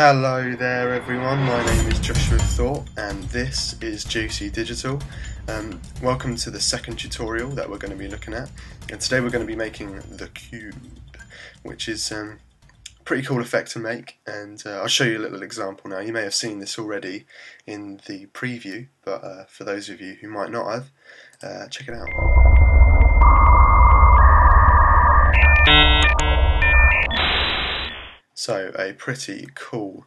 Hello there everyone, my name is Joshua Thorpe and this is Juicy Digital. Welcome to the second tutorial that we're going to be looking at, and today we're going to be making the cube, which is a pretty cool effect to make, and I'll show you a little example now. You may have seen this already in the preview, but for those of you who might not have, check it out. So a pretty cool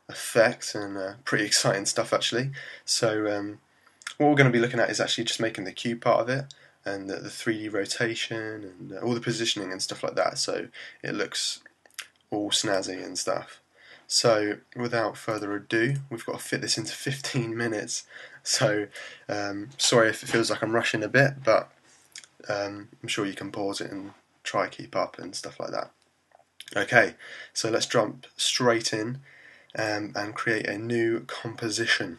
effect and pretty exciting stuff actually. So what we're going to be looking at is actually just making the cube part of it, and the 3D rotation and all the positioning and stuff like that, so it looks all snazzy and stuff. So without further ado, we've got to fit this into 15 minutes, so sorry if it feels like I'm rushing a bit, but I'm sure you can pause it and try keep up and stuff like that. Okay, so let's jump straight in and create a new composition.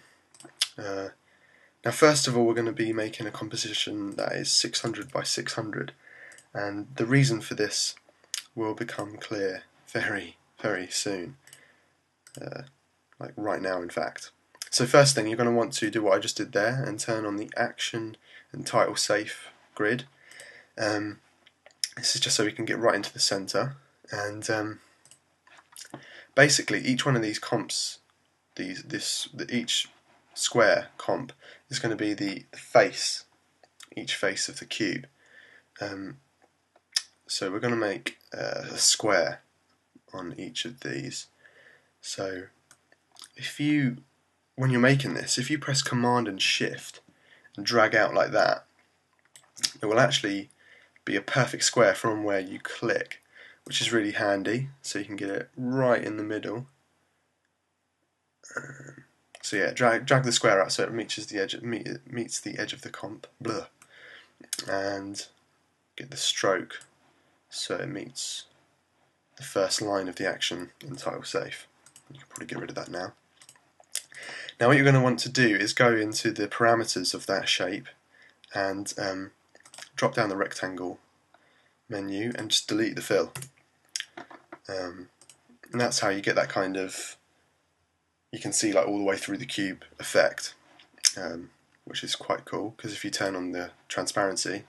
Now first of all, we're going to be making a composition that is 600 by 600, and the reason for this will become clear very, very soon, like right now in fact. So first thing, you're going to want to do what I just did there and turn on the action and title safe grid. This is just so we can get right into the center. And basically each one of these comps, each square comp is going to be the face, each face of the cube. So we're going to make a square on each of these. So when you're making this, if you press Command and Shift and drag out like that, it will actually be a perfect square from where you click, which is really handy, so you can get it right in the middle. So yeah, drag the square out so it meets the edge of the comp, and get the stroke so it meets the first line of the action in title safe. You can probably get rid of that now. Now what you're going to want to do is go into the parameters of that shape and drop down the rectangle menu and just delete the fill. And that's how you get that kind of, you can see like all the way through the cube effect, which is quite cool, because if you turn on the transparency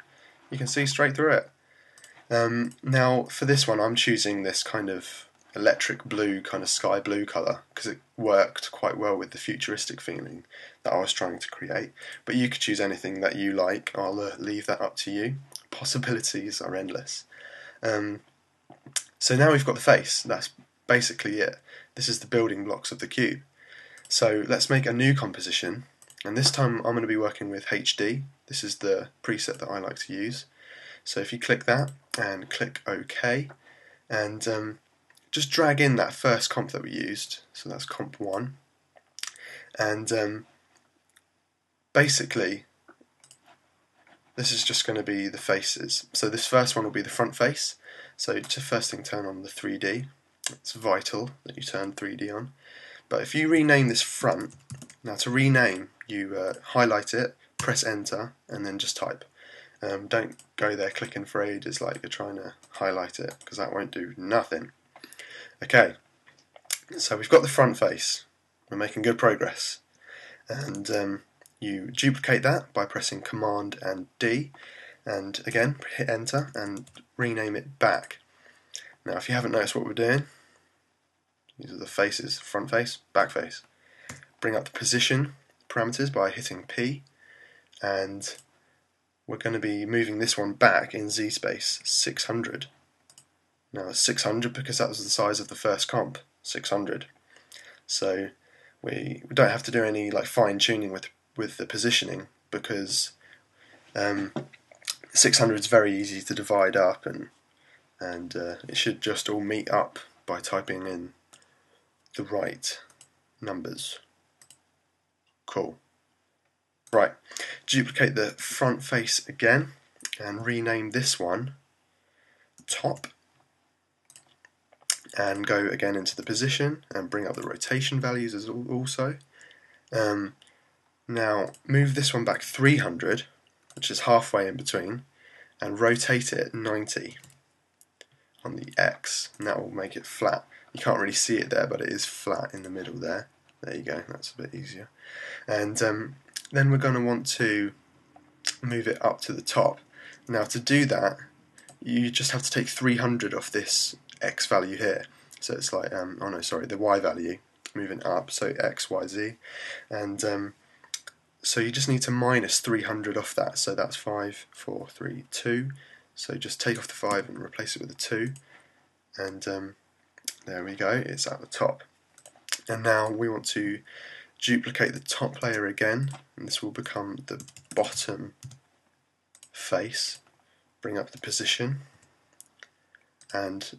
you can see straight through it. Now for this one I'm choosing this kind of electric blue, kind of sky blue colour, because it worked quite well with the futuristic feeling that I was trying to create, but you could choose anything that you like. I'll leave that up to you. Possibilities are endless. So now we've got the face. That's basically it. This is the building blocks of the cube. So let's make a new composition, and this time I'm going to be working with HD. This is the preset that I like to use. So if you click that and click OK, and just drag in that first comp that we used, so that's comp 1, and basically this is just going to be the faces. So this first one will be the front face. So to first thing, turn on the 3D. It's vital that you turn 3D on. But if you rename this front, now to rename, you highlight it, press enter, and then just type. Don't go there clicking for ages like you're trying to highlight it, because that won't do nothing. Okay, so we've got the front face. We're making good progress. And you duplicate that by pressing Command and D, and again hit enter and rename it back. Now if you haven't noticed what we're doing, these are the faces: front face, back face. Bring up the position parameters by hitting P, and we're going to be moving this one back in Z space 600. Now it's 600 because that was the size of the first comp, 600. So we don't have to do any like fine tuning with the positioning, because 600 is very easy to divide up, and it should just all meet up by typing in the right numbers. Cool. Right, duplicate the front face again and rename this one top, and go again into the position and bring up the rotation values as also. Now move this one back 300, which is halfway in between, and rotate it 90 on the X, and that will make it flat. You can't really see it there, but it is flat in the middle there. There you go, that's a bit easier. And then we're going to want to move it up to the top. Now to do that, you just have to take 300 off this X value here. So it's like, oh no, sorry, the Y value, moving up, so X, Y, Z. And so you just need to minus 300 off that, so that's 5, 4, 3, 2. So just take off the 5 and replace it with a 2. And there we go, it's at the top. And now we want to duplicate the top layer again, and this will become the bottom face. Bring up the position, and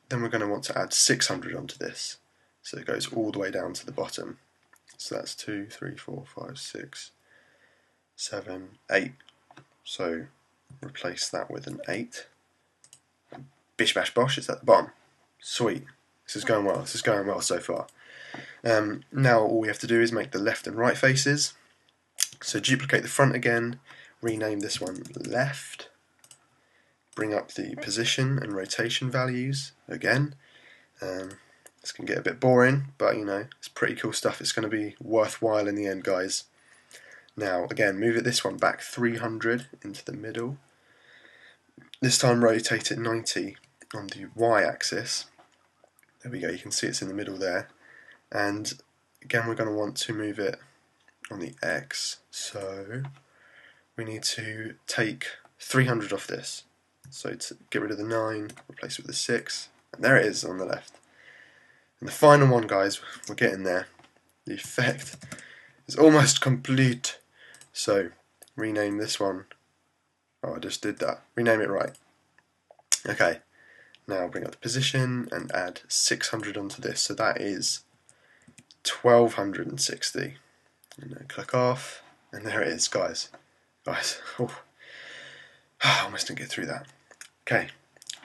then we're going to want to add 600 onto this, so it goes all the way down to the bottom. So that's 2, 3, 4, 5, 6, 7, 8. So replace that with an 8. Bish-Bash-Bosch is at the bottom. Sweet. This is going well. This is going well so far. Now all we have to do is make the left and right faces. So duplicate the front again, rename this one left, bring up the position and rotation values again. This can get a bit boring, but you know, it's pretty cool stuff. It's going to be worthwhile in the end, guys. Now again, move this one back 300 into the middle. This time rotate it 90 on the y-axis. There we go, you can see it's in the middle there. And again, we're going to want to move it on the x, so we need to take 300 off this. So to get rid of the 9, replace it with a 6, and there it is on the left. And the final one, guys, we're getting there. The effect is almost complete. So rename this one. Oh, I just did that. Rename it right. Okay, now bring up the position and add 600 onto this. So that is 1260. And then click off, and there it is, guys. Oh, I almost didn't get through that. Okay,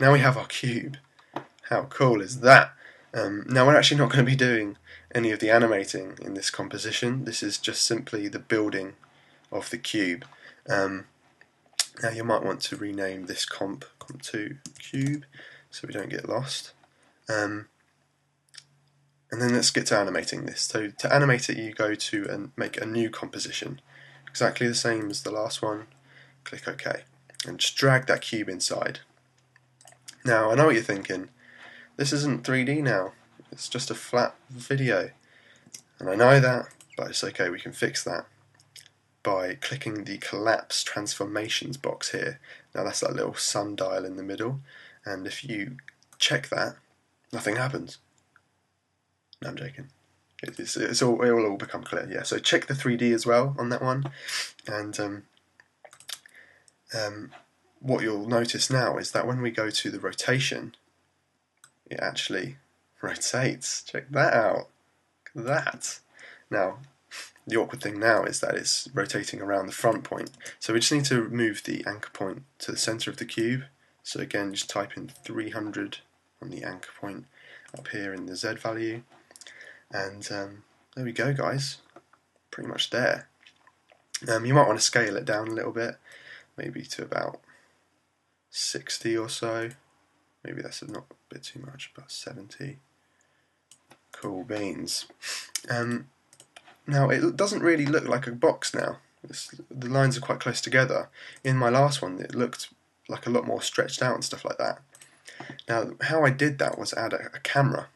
now we have our cube. How cool is that? Now we're actually not going to be doing any of the animating in this composition. This is just simply the building of the cube. Now you might want to rename this comp to cube so we don't get lost. And then let's get to animating this. So to animate it, you go to and make a new composition, exactly the same as the last one. Click OK, and just drag that cube inside. Now I know what you're thinking. This isn't 3D now. It's just a flat video, and I know that, but it's okay. We can fix that by clicking the Collapse Transformations box here. Now that's that little sundial in the middle, and if you check that, nothing happens. No, I'm joking. It will all become clear. Yeah. So check the 3D as well on that one, and what you'll notice now is that when we go to the rotation, it actually rotates. Check that out. Look at that. Now, the awkward thing now is that it's rotating around the front point. So we just need to move the anchor point to the center of the cube. So again, just type in 300 on the anchor point up here in the Z value. And there we go, guys. Pretty much there. You might want to scale it down a little bit, maybe to about 60 or so. Maybe that's not a bit too much, about 70. Cool beans. Now it doesn't really look like a box now. The lines are quite close together. In my last one it looked like a lot more stretched out and stuff like that. Now how I did that was add a camera.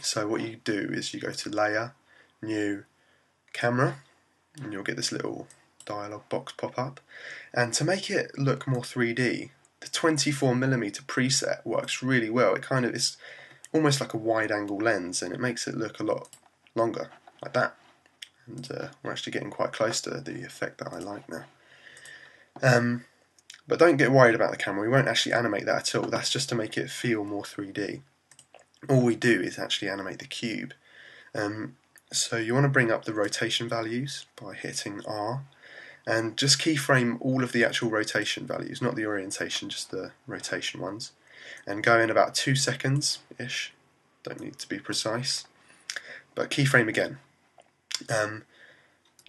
So what you do is you go to Layer, New, Camera, and you'll get this little dialog box pop up. And to make it look more 3D, the 24mm preset works really well. It kind of is almost like a wide angle lens, and it makes it look a lot longer, like that. And we're actually getting quite close to the effect that I like now. But don't get worried about the camera. We won't actually animate that at all. That's just to make it feel more 3D. All we do is actually animate the cube. So you want to bring up the rotation values by hitting R, and just keyframe all of the actual rotation values, not the orientation, just the rotation ones, and go in about 2 seconds-ish. Don't need to be precise, but keyframe again.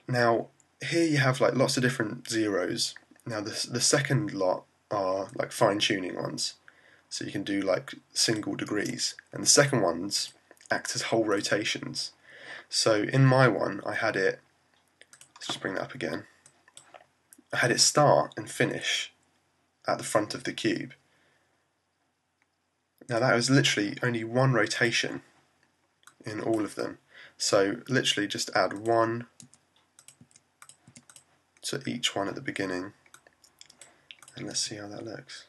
Now here you have like lots of different zeros. Now the second lot are like fine-tuning ones, so you can do like single degrees, and the second ones act as whole rotations. So in my one, I had it, let's just bring that up again, I had it start and finish at the front of the cube. Now that was literally only one rotation in all of them, so literally just add one to each one at the beginning, and let's see how that looks.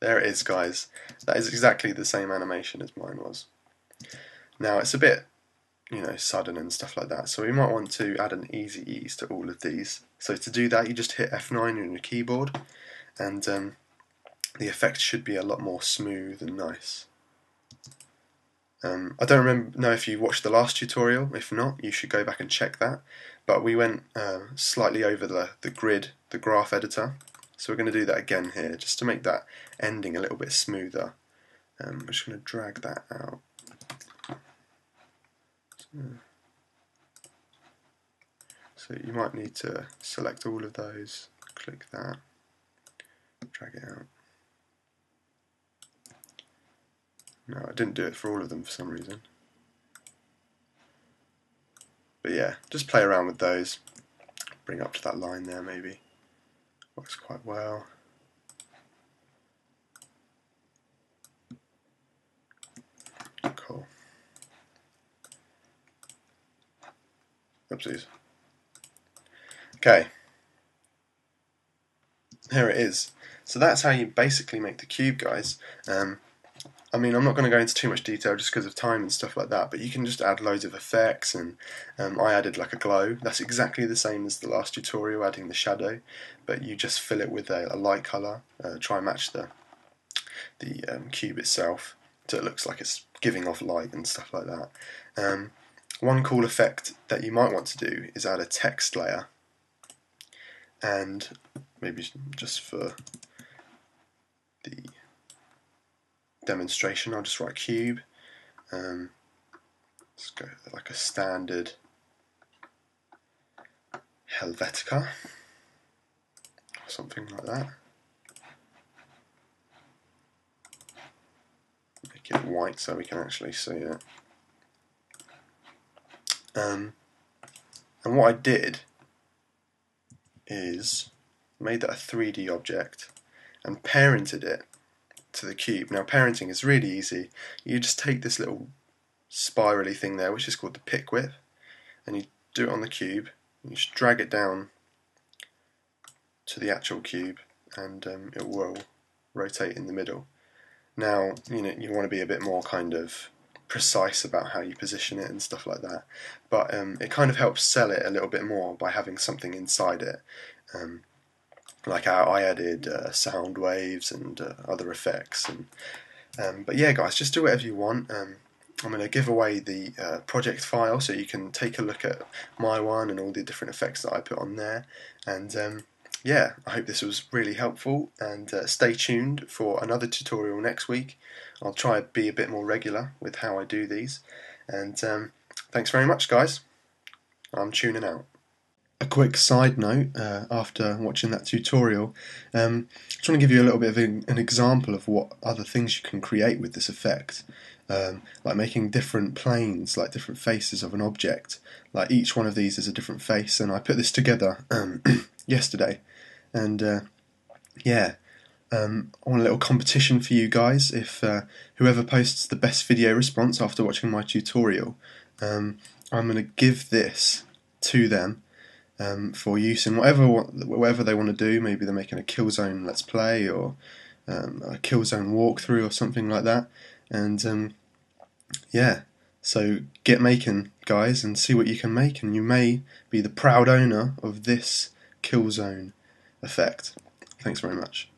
There it is, guys. That is exactly the same animation as mine was. Now it's a bit, sudden and stuff like that, so we might want to add an easy ease to all of these. So to do that, you just hit F9 on your keyboard, and the effect should be a lot more smooth and nice. I don't know if you watched the last tutorial. If not, you should go back and check that. But we went slightly over the grid, the graph editor. So we're going to do that again here, just to make that ending a little bit smoother. I'm just going to drag that out. So you might need to select all of those, click that, drag it out. No, I didn't do it for all of them for some reason. But yeah, just play around with those. Bring up to that line there maybe. Works quite well. Cool. Oopsies. Okay. Here it is. So that's how you basically make the cube, guys. I mean, I'm not going to go into too much detail just because of time and stuff like that, but you can just add loads of effects, and I added like a glow. That's exactly the same as the last tutorial, adding the shadow, but you just fill it with a light colour, try and match the cube itself, so it looks like it's giving off light and stuff like that. One cool effect that you might want to do is add a text layer, and maybe just for the demonstration I'll just write cube. Let's go like a standard Helvetica or something like that. Make it white so we can actually see it. And what I did is made that a 3D object and parented it to the cube. Now parenting is really easy. You just take this little spirally thing there, which is called the pick whip, and you do it on the cube, and you just drag it down to the actual cube, and it will rotate in the middle. Now you want to be a bit more kind of precise about how you position it and stuff like that, but it kind of helps sell it a little bit more by having something inside it. Like I added sound waves and other effects, and but yeah, guys, just do whatever you want. I'm going to give away the project file so you can take a look at my one and all the different effects that I put on there, and yeah, I hope this was really helpful, and stay tuned for another tutorial next week. I'll try to be a bit more regular with how I do these, and thanks very much, guys. I'm tuning out. A quick side note, after watching that tutorial, I just want to give you a little bit of an example of what other things you can create with this effect. Like making different planes, like different faces of an object. Like each one of these is a different face, and I put this together yesterday. And yeah, I want a little competition for you guys. If whoever posts the best video response after watching my tutorial, I'm going to give this to them. For use in whatever they want to do. Maybe they're making a Killzone Let's Play, or a Killzone walkthrough or something like that. And yeah, so get making, guys, and see what you can make, and you may be the proud owner of this Killzone effect. Thanks very much.